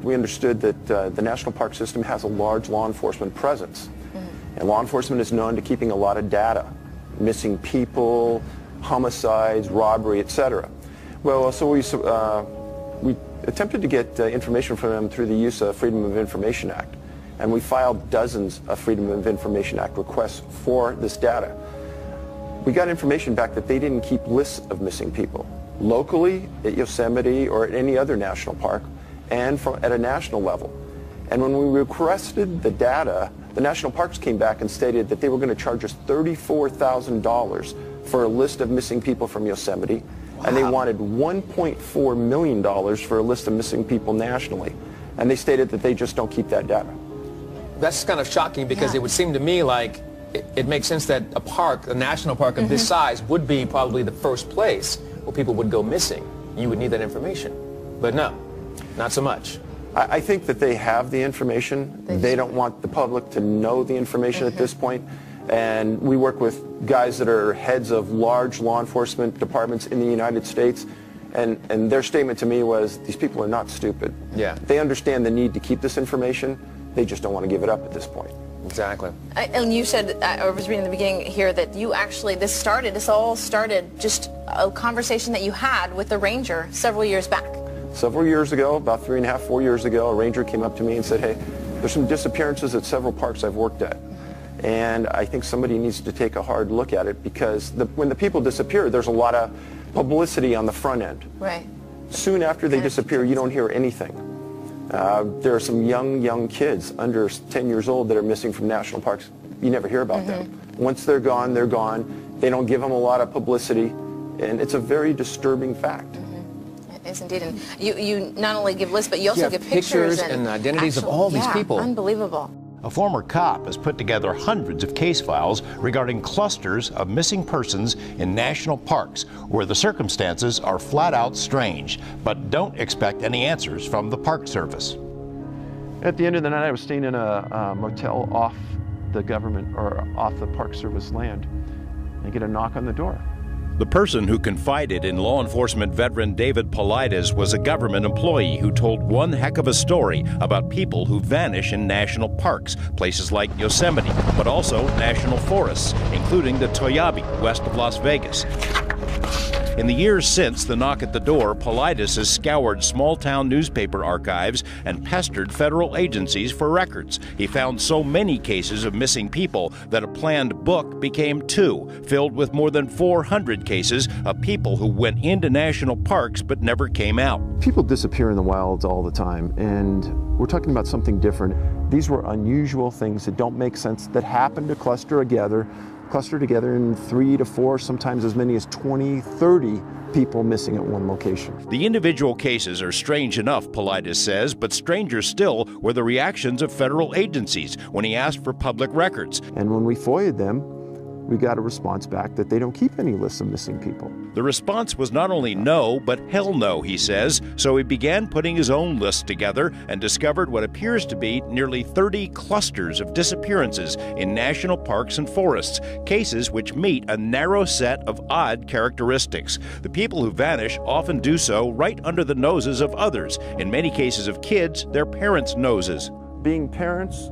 we understood that the National Park System has a large law enforcement presence. And law enforcement is known to keeping a lot of data, missing people, homicides, robbery, etc. Well, so we attempted to get information from them through the use of Freedom of Information Act. And we filed dozens of Freedom of Information Act requests for this data. We got information back that they didn't keep lists of missing people, locally at Yosemite or at any other national park, and at a national level. And when we requested the data, the national parks came back and stated that they were going to charge us $34,000 for a list of missing people from Yosemite, and they wanted $1.4 million for a list of missing people nationally. And they stated that they just don't keep that data. That's kind of shocking, because it would seem to me like it makes sense that a park, a national park of this size, would be probably the first place where people would go missing. You would need that information. But no, not so much. I think that they have the information. They don't want the public to know the information at this point. And we work with guys that are heads of large law enforcement departments in the United States. And their statement to me was, these people are not stupid. Yeah. They understand the need to keep this information. They just don't want to give it up at this point. Exactly. And you said, I was reading in the beginning here, that you actually, this all started just a conversation that you had with the ranger several years back. Several years ago, about 3.5, 4 years ago, a ranger came up to me and said, hey, there's some disappearances at several parks I've worked at. And I think somebody needs to take a hard look at it, because when the people disappear, there's a lot of publicity on the front end. Right. Soon after they disappear, you don't hear anything. There are some young kids under 10 years old that are missing from national parks. You never hear about them. Once they're gone, they're gone. They don't give them a lot of publicity, and it's a very disturbing fact. It is indeed. And you not only give lists, but you also give pictures and identities of all these people. Unbelievable. A former cop has put together hundreds of case files regarding clusters of missing persons in national parks where the circumstances are flat out strange. But don't expect any answers from the Park Service. At the end of the night, I was staying in a motel off the government or off the Park Service land, and I get a knock on the door. The person who confided in law enforcement veteran David Paulides was a government employee who told one heck of a story about people who vanish in national parks, places like Yosemite, but also national forests, including the Toyabe, west of Las Vegas. In the years since the knock at the door, Paulides has scoured small-town newspaper archives and pestered federal agencies for records. He found so many cases of missing people that a planned book became two, filled with more than 400 cases of people who went into national parks but never came out. People disappear in the wilds all the time, and we're talking about something different. These were unusual things that don't make sense, that happen to cluster together in 3 to 4, sometimes as many as 20, 30 people missing at one location. The individual cases are strange enough, Paulides says, but stranger still were the reactions of federal agencies when he asked for public records. And when we FOIA'd them, we got a response back that they don't keep any lists of missing people. The response was not only no, but hell no, he says. So he began putting his own list together and discovered what appears to be nearly 30 clusters of disappearances in national parks and forests, cases which meet a narrow set of odd characteristics. The people who vanish often do so right under the noses of others, in many cases of kids, their parents' noses. Being parents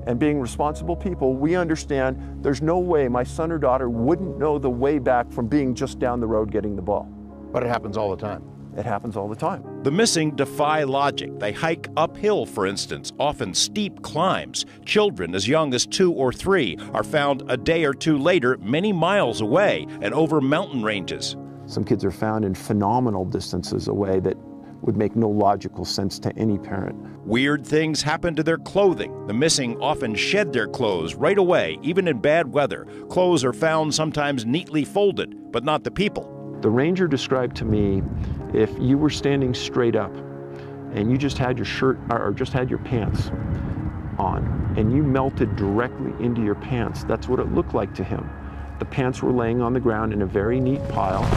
and being responsible people, we understand there's no way my son or daughter wouldn't know the way back from being just down the road getting the ball. But it happens all the time. It happens all the time. The missing defy logic. They hike uphill, for instance, often steep climbs. Children as young as 2 or 3 are found a day or two later many miles away and over mountain ranges. Some kids are found in phenomenal distances away that would make no logical sense to any parent. Weird things happen to their clothing. The missing often shed their clothes right away, even in bad weather. Clothes are found sometimes neatly folded, but not the people. The ranger described to me, if you were standing straight up and you just had your shirt or just had your pants on and you melted directly into your pants, that's what it looked like to him. The pants were laying on the ground in a very neat pile.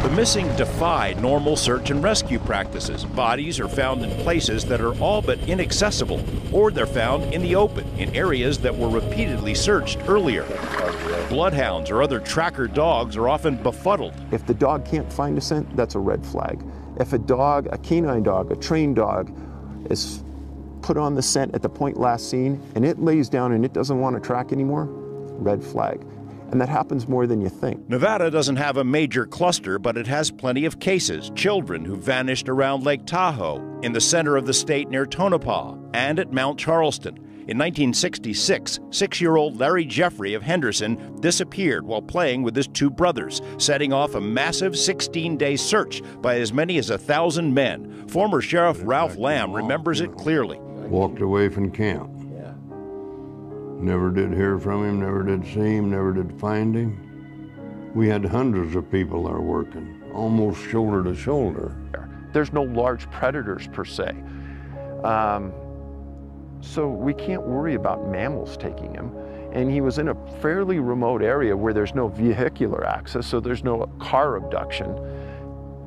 The missing defy normal search and rescue practices. Bodies are found in places that are all but inaccessible, or they're found in the open, in areas that were repeatedly searched earlier. Bloodhounds or other tracker dogs are often befuddled. If the dog can't find a scent, that's a red flag. If a dog, a canine dog, a trained dog, is put on the scent at the point last seen and it lays down and it doesn't want to track anymore, red flag. And that happens more than you think. Nevada doesn't have a major cluster, but it has plenty of cases. Children who vanished around Lake Tahoe, in the center of the state near Tonopah, and at Mount Charleston. In 1966, 6-year-old Larry Jeffrey of Henderson disappeared while playing with his 2 brothers, setting off a massive 16-day search by as many as 1,000 men. Former Sheriff Ralph Lamb remembers it clearly. Walked away from camp. Never did hear from him, never did see him, never did find him. We had hundreds of people there working, almost shoulder to shoulder. There's no large predators per se. So we can't worry about mammals taking him. And he was in a fairly remote area where there's no vehicular access, so there's no car abduction.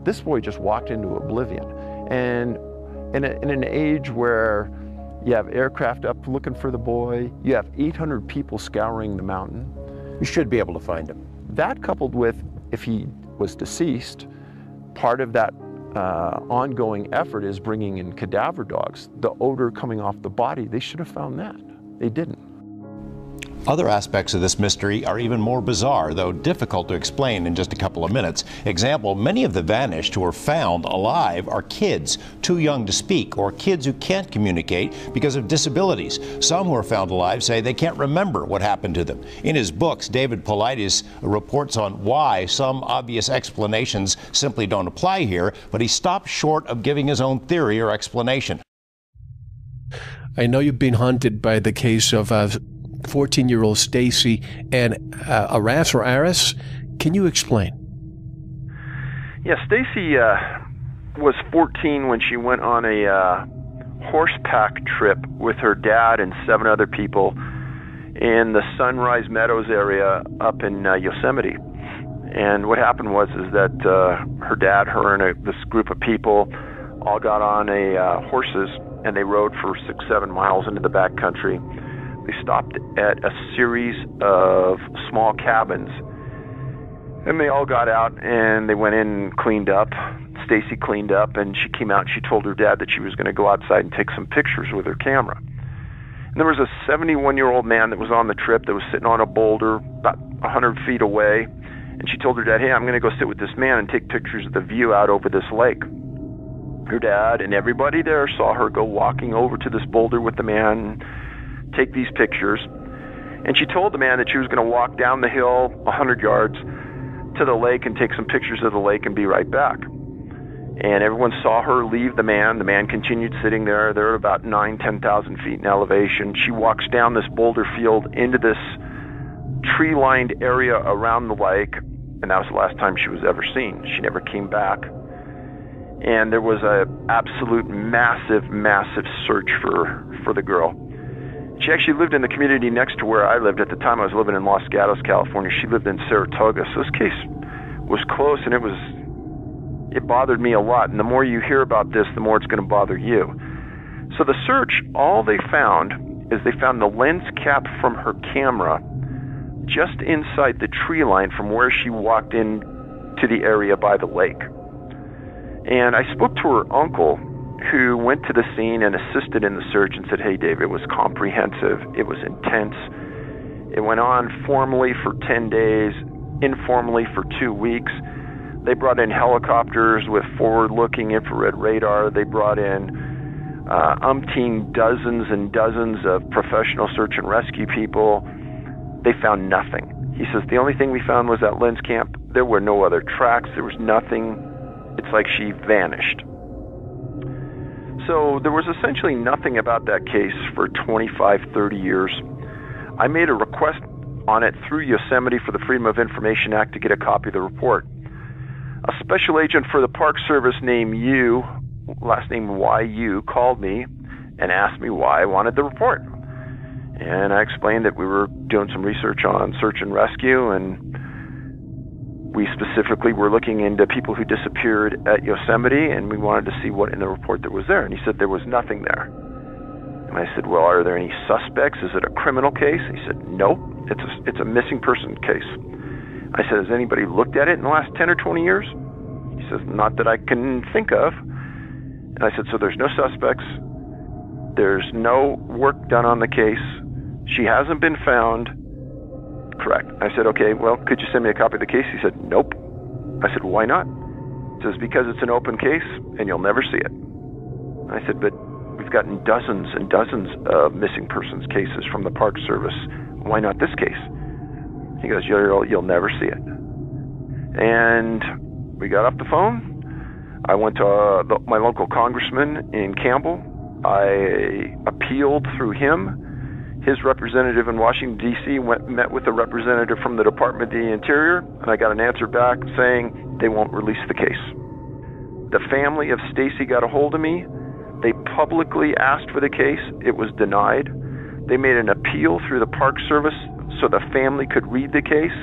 This boy just walked into oblivion. And in an age where you have aircraft up looking for the boy, you have 800 people scouring the mountain. You should be able to find him. That coupled with, if he was deceased, part of that ongoing effort is bringing in cadaver dogs. The odor coming off the body, they should have found that. They didn't. Other aspects of this mystery are even more bizarre, though difficult to explain in just a couple of minutes. Example, many of the vanished who are found alive are kids, too young to speak, or kids who can't communicate because of disabilities. Some who are found alive say they can't remember what happened to them. In his books, David Paulides reports on why some obvious explanations simply don't apply here, but he stops short of giving his own theory or explanation. I know you've been haunted by the case of 14-year-old Stacy and Aras or Aris. Can you explain? Yeah, Stacy was 14 when she went on a horseback trip with her dad and 7 other people in the Sunrise Meadows area up in Yosemite. And what happened was that her dad, her, and this group of people all got on horses, and they rode for 6-7 miles into the backcountry. They stopped at a series of small cabins, and they all got out and they went in and cleaned up. Stacy cleaned up, and she came out and she told her dad that she was going to go outside and take some pictures with her camera. And there was a 71-year-old man that was on the trip that was sitting on a boulder about 100 feet away, and she told her dad, "Hey, I'm going to go sit with this man and take pictures of the view out over this lake." Her dad and everybody there saw her go walking over to this boulder with the man, take these pictures, and she told the man that she was going to walk down the hill 100 yards to the lake and take some pictures of the lake and be right back. And everyone saw her leave the man. The man continued sitting there. They're about 9,000-10,000 feet in elevation. She walks down this boulder field into this tree-lined area around the lake, and that was the last time she was ever seen. She never came back. And there was a absolute massive search for the girl. She actually lived in the community next to where I lived. At the time, I was living in Los Gatos, California. She lived in Saratoga. So this case was close, and it bothered me a lot. And the more you hear about this, the more it's going to bother you. So the search, all they found is they found the lens cap from her camera just inside the tree line from where she walked in to the area by the lake. And I spoke to her uncle, who went to the scene and assisted in the search, and said, "Hey, Dave, it was comprehensive. It was intense. It went on formally for 10 days, informally for 2 weeks. They brought in helicopters with forward-looking infrared radar. They brought in umpteen dozens and dozens of professional search and rescue people. They found nothing." He says, "The only thing we found was that lens camp. There were no other tracks. There was nothing. It's like she vanished." So there was essentially nothing about that case for 25-30 years. I made a request on it through Yosemite for the Freedom of Information Act to get a copy of the report. A special agent for the Park Service named Yu, last name Y-U, called me and asked me why I wanted the report. And I explained that we were doing some research on search and rescue, and we specifically were looking into people who disappeared at Yosemite, and we wanted to see what in the report there was there. And he said there was nothing there. And I said, "Well, are there any suspects? Is it a criminal case?" He said, "No, it's a missing person case." I said, "Has anybody looked at it in the last 10 or 20 years?" He says, not that I can think of. And I said, so there's no suspects. There's no work done on the case. She hasn't been found. Correct. I said, okay, well, could you send me a copy of the case? He said, nope. I said, why not? He says, because it's an open case and you'll never see it. I said, but we've gotten dozens and dozens of missing persons cases from the Park Service. Why not this case? He goes, you'll never see it. And we got off the phone. I went to my local congressman in Campbell. I appealed through him. His representative in Washington, D.C. met with a representative from the Department of the Interior, and I got an answer back saying they won't release the case. The family of Stacy got a hold of me. They publicly asked for the case. It was denied. They made an appeal through the Park Service so the family could read the case.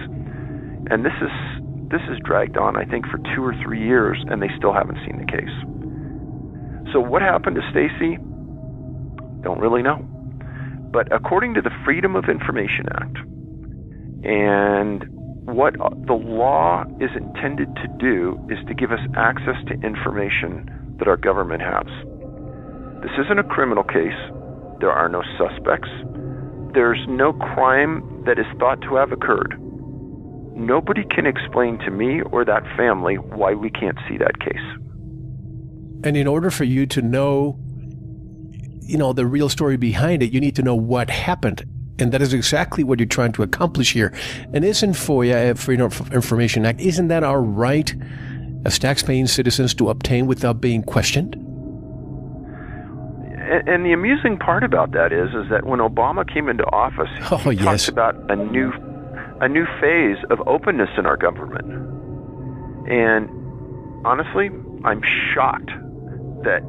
And this is dragged on, I think, for 2 or 3 years, and they still haven't seen the case. So what happened to Stacy? Don't really know. But according to the Freedom of Information Act, and what the law is intended to do is to give us access to information that our government has. This isn't a criminal case. There are no suspects. There's no crime that is thought to have occurred. Nobody can explain to me or that family why we can't see that case. And in order for you to know, the real story behind it, you need to know what happened. And that is exactly what you're trying to accomplish here. And isn't FOIA, Freedom of Information Act, isn't that our right as tax-paying citizens to obtain without being questioned? And the amusing part about that is that when Obama came into office, he talked about a new phase of openness in our government. And honestly, I'm shocked that,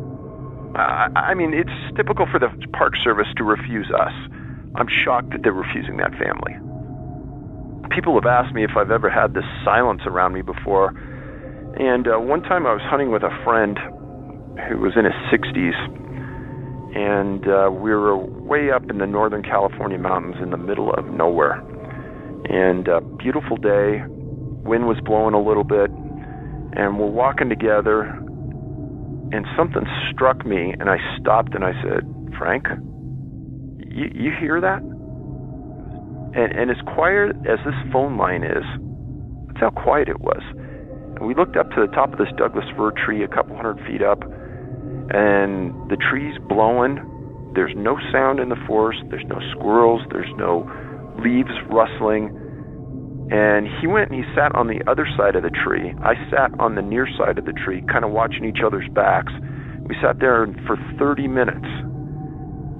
it's typical for the Park Service to refuse us. I'm shocked that they're refusing that family. People have asked me if I've ever had this silence around me before. And one time I was hunting with a friend who was in his 60s. And we were way up in the Northern California mountains in the middle of nowhere. And beautiful day, wind was blowing a little bit, and we're walking together, and something struck me, and I stopped and I said, Frank, you hear that? And as quiet as this phone line is, that's how quiet it was. And we looked up to the top of this Douglas fir tree a couple hundred feet up, and the tree's blowing. There's no sound in the forest. There's no squirrels. There's no leaves rustling. And he went and he sat on the other side of the tree. I sat on the near side of the tree, kind of watching each other's backs. We sat there for 30 minutes.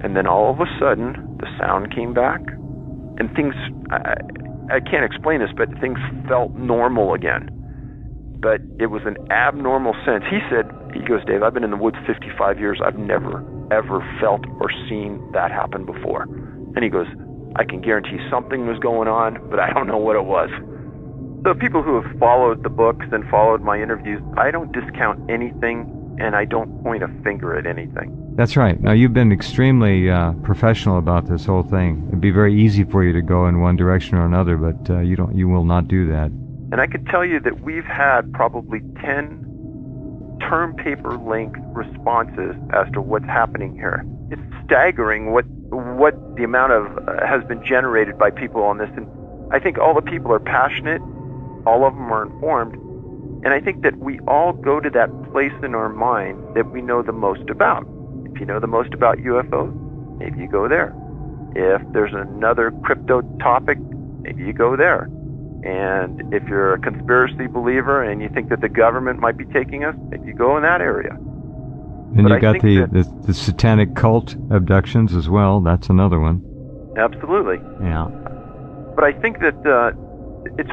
And then all of a sudden, the sound came back. And things, I can't explain this, but things felt normal again. But it was an abnormal sense. He goes, Dave, I've been in the woods 55 years. I've never, ever felt or seen that happen before. And he goes, I can guarantee something was going on, but I don't know what it was. So people who have followed the books and followed my interviews, I don't discount anything, and I don't point a finger at anything. That's right. Now, you've been extremely professional about this whole thing. It'd be very easy for you to go in one direction or another, but you will not do that. And I can tell you that we've had probably 10 term paper length responses as to what's happening here. It's staggering what the amount of has been generated by people on this. And I think all the people are passionate. All of them are informed. And I think that we all go to that place in our mind that we know the most about. If you know the most about UFOs, maybe you go there. If there's another crypto topic, maybe you go there. And if you're a conspiracy believer and you think that the government might be taking us, maybe you go in that area. And you got the satanic cult abductions as well. That's another one. Absolutely. Yeah. But I think that it's